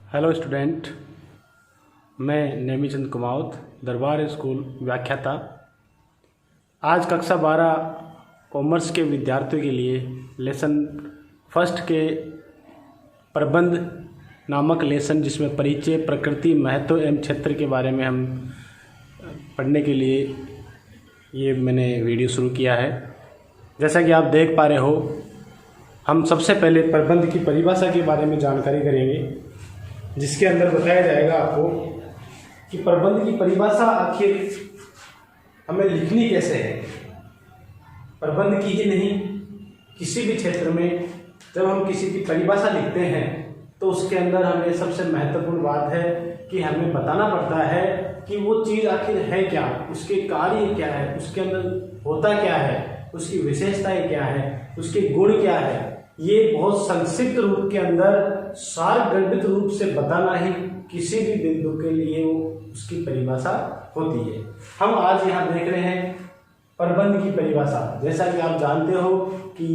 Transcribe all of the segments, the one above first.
Hello student, मैं नेमीचंद कुमावत, दरबार school व्याख्याता। आज कक्षा 12 कॉमर्स के विद्यार्थियों के लिए लेसन फर्स्ट के प्रबंध नामक लेसन, जिसमें परिचय, प्रकृति, महत्व एवं क्षेत्र के बारे में हम पढ़ने के लिए ये मैंने वीडियो शुरू किया है। जैसा कि आप देख पा रहे हो, हम सबसे पहले प्रबंध की परिभाषा के बारे में जानकारी करेंगे, जिसके अंदर बताया जाएगा आपको कि प्रबंध की परिभाषा आखिर हमें लिखनी कैसे है। प्रबंध की ही नहीं, किसी भी क्षेत्र में जब हम किसी की परिभाषा लिखते हैं तो उसके अंदर हमें सबसे महत्वपूर्ण बात है कि हमें बताना पड़ता है कि वो चीज़ आखिर है क्या, उसके कार्य क्या है, उसके अंदर होता क्या है, उसकी विशेषताएं क्या है, उसके गुण क्या है। ये बहुत संक्षिप्त रूप के अंदर सारगर्भित रूप से बताना ही किसी भी बिंदु के लिए उसकी परिभाषा होती है। हम आज यहाँ देख रहे हैं प्रबंध की परिभाषा। जैसा कि आप जानते हो कि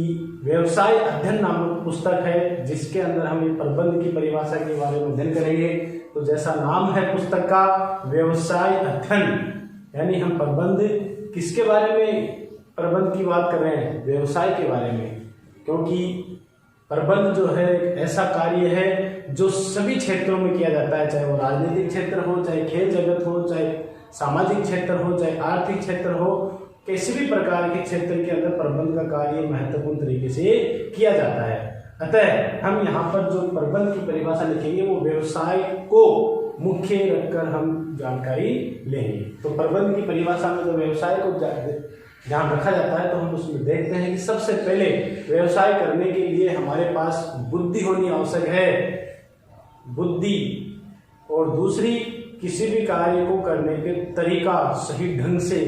व्यवसाय अध्ययन नामक पुस्तक है, जिसके अंदर हम ये प्रबंध की परिभाषा के बारे में अध्ययन करेंगे। तो जैसा नाम है पुस्तक का, व्यवसाय अध्ययन, यानी हम प्रबंध किसके बारे में प्रबंध की बात कर रहे हैं? व्यवसाय के बारे में। क्योंकि प्रबंध जो है एक ऐसा कार्य है जो सभी क्षेत्रों में किया जाता है, चाहे वो राजनीतिक क्षेत्र हो, चाहे खेल जगत हो, चाहे सामाजिक क्षेत्र हो, चाहे आर्थिक क्षेत्र हो, किसी भी प्रकार के क्षेत्र के अंदर प्रबंध का कार्य महत्वपूर्ण तरीके से किया जाता है। अतः हम यहाँ पर जो प्रबंध की परिभाषा लिखेंगे वो व्यवसाय को मुख्य रखकर हम जानकारी लेंगे। तो प्रबंध की परिभाषा में जो व्यवसाय को ध्यान रखा जाता है, तो हम उसमें देखते हैं कि सबसे पहले व्यवसाय करने के लिए हमारे पास बुद्धि होनी आवश्यक है, बुद्धि। और दूसरी, किसी भी कार्य को करने के तरीका सही ढंग से,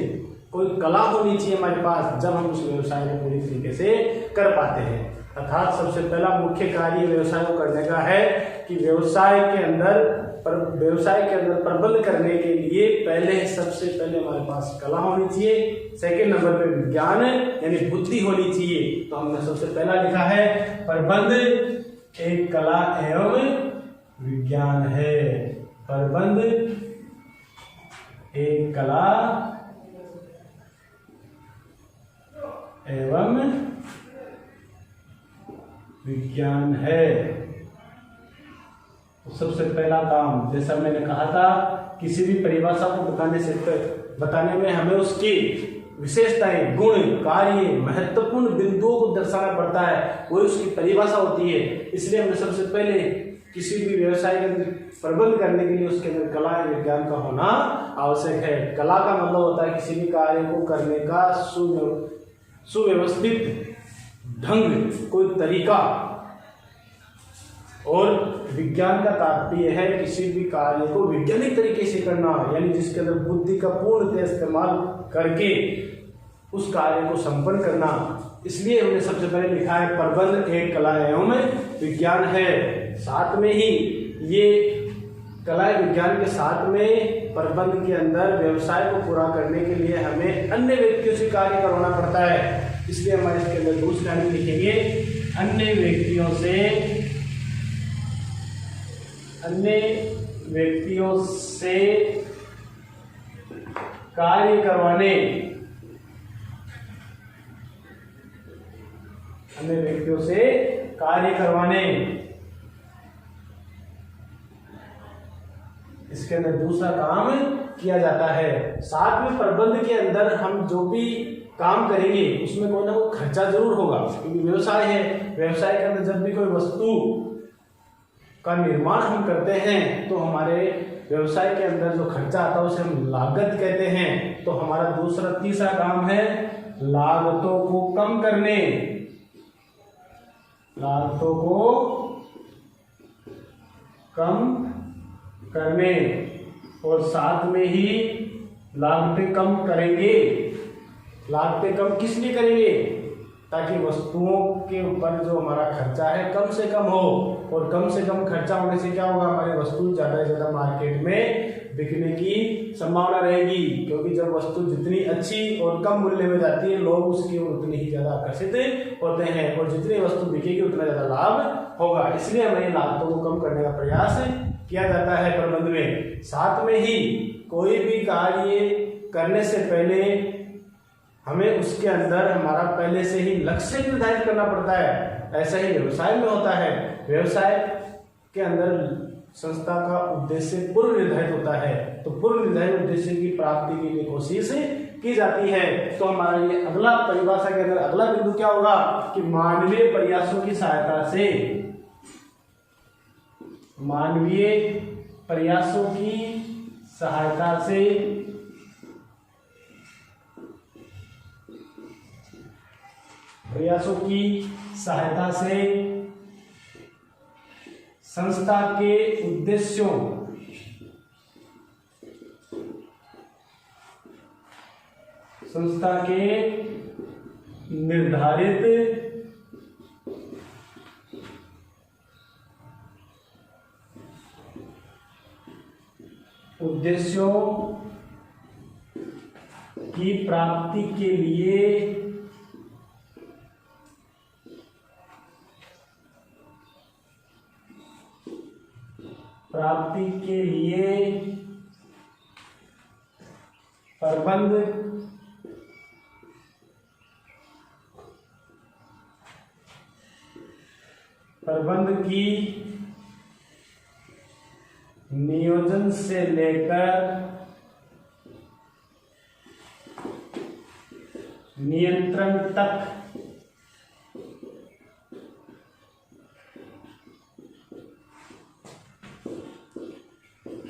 कोई कला होनी चाहिए हमारे पास, जब हम उस व्यवसाय को पूरी तरीके से कर पाते हैं। अर्थात सबसे पहला मुख्य कार्य व्यवसाय को करने का है कि व्यवसाय के अंदर प्रबंध करने के लिए सबसे पहले हमारे पास कला होनी चाहिए। सेकंड नंबर पे विज्ञान यानी बुद्धि होनी चाहिए। तो हमने सबसे पहला लिखा है प्रबंध एक कला एवं विज्ञान है। प्रबंध एक कला एवं विज्ञान है। तो सबसे पहला काम, जैसा मैंने कहा था, किसी भी परिभाषा को बताने में हमें उसकी विशेषताएं, गुण, कार्य, महत्वपूर्ण बिंदुओं को दर्शाना पड़ता है, वही उसकी परिभाषा होती है। इसलिए हमें सबसे पहले किसी भी व्यवसाय के अंदर प्रबंध करने के लिए उसके अंदर कला या विज्ञान का होना आवश्यक है। कला का मतलब होता है किसी भी कार्य को करने का सुव्यवस्थित ढंग, कोई तरीका। और विज्ञान का तात्पर्य है किसी भी कार्य को वैज्ञानिक तरीके से करना, यानी जिसके अंदर बुद्धि का पूर्णतः इस्तेमाल करके उस कार्य को संपन्न करना। इसलिए हमने सबसे पहले लिखा है प्रबंध एक कला एवं विज्ञान है। साथ में ही ये कला विज्ञान के साथ में प्रबंध के अंदर व्यवसाय को पूरा करने के लिए हमें अन्य व्यक्तियों से कार्य करवाना पड़ता है। इसलिए हमारे इसके अंदर दूसरी लाइन लिखेंगे अन्य व्यक्तियों से कार्य करवाने, अन्य व्यक्तियों से कार्य करवाने। इसके अंदर दूसरा काम किया जाता है। साथ में प्रबंध के अंदर हम जो भी काम करेंगे उसमें कोई ना कोई खर्चा जरूर होगा, क्योंकि व्यवसाय है। व्यवसाय के अंदर जब भी कोई वस्तु का निर्माण हम करते हैं तो हमारे व्यवसाय के अंदर जो खर्चा आता है उसे हम लागत कहते हैं। तो हमारा तीसरा काम है लागतों को कम करने, लागतों को कम करने। और साथ में ही लागतें कम करेंगे। लागतें कम किस लिए करेंगे? ताकि वस्तुओं के ऊपर जो हमारा खर्चा है कम से कम हो और कम से कम खर्चा होने से क्या होगा, हमारी वस्तु ज़्यादा से ज़्यादा मार्केट में बिकने की संभावना रहेगी, क्योंकि जब वस्तु जितनी अच्छी और कम मूल्य में जाती है लोग उसकी ओर उतनी ही ज़्यादा आकर्षित होते हैं और जितनी वस्तु बिकेगी उतना ज़्यादा लाभ होगा। इसलिए हमें लागतों को कम करने का प्रयास किया जाता है प्रबंध में। साथ में ही कोई भी कार्य करने से पहले हमें उसके अंदर हमारा पहले से ही लक्ष्य निर्धारित करना पड़ता है। ऐसा ही व्यवसाय में होता है। व्यवसाय के अंदर संस्था का उद्देश्य पूर्व निर्धारित होता है, तो पूर्व निर्धारित उद्देश्य की प्राप्ति के लिए कोशिश की जाती है। तो हमारा ये अगला परिभाषा के अंदर अगला बिंदु क्या होगा कि मानवीय प्रयासों की सहायता से, मानवीय प्रयासों की सहायता से संस्था के उद्देश्यों निर्धारित उद्देश्यों की प्राप्ति के लिए प्रबंध की नियोजन से लेकर नियंत्रण तक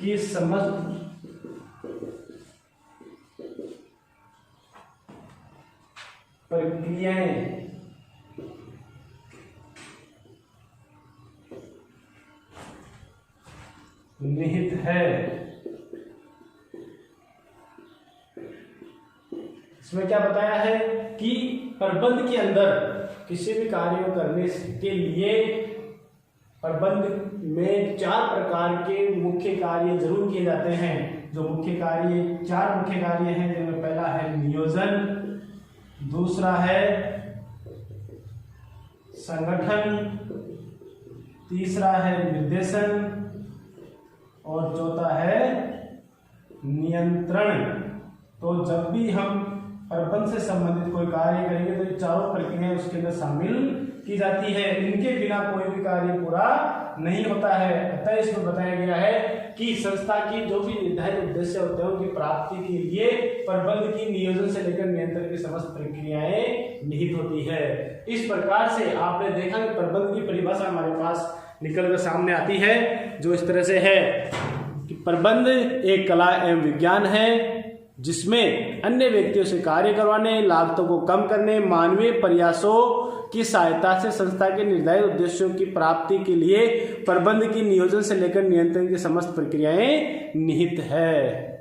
की समस्त प्रक्रियाएं निहित है। इसमें क्या बताया है कि प्रबंध के अंदर किसी भी कार्य को करने के लिए प्रबंध में 4 प्रकार के मुख्य कार्य जरूर किए जाते हैं। जो मुख्य कार्य 4 मुख्य कार्य हैं, जिनमें पहला है नियोजन, दूसरा है संगठन, तीसरा है निर्देशन और चौथा है नियंत्रण। तो जब भी हम प्रबंध से संबंधित कोई कार्य करेंगे तो ये चारों प्रक्रियाएं उसके अंदर शामिल की जाती है। इनके बिना कोई भी कार्य पूरा नहीं होता है। अतः इसमें बताया गया है कि संस्था की जो भी निर्धारित उद्देश्य होते हैं उनकी प्राप्ति के लिए प्रबंध की नियोजन से लेकर नियंत्रण की समस्त प्रक्रियाएं निहित होती है। इस प्रकार से आपने देखा कि प्रबंध की परिभाषा हमारे पास निकल कर सामने आती है, जो इस तरह से है कि प्रबंध एक कला एवं विज्ञान है जिसमें अन्य व्यक्तियों से कार्य करवाने, लागतों को कम करने, मानवीय प्रयासों की सहायता से संस्था के निर्धारित उद्देश्यों की प्राप्ति के लिए प्रबंध की नियोजन से लेकर नियंत्रण की समस्त प्रक्रियाएं निहित है।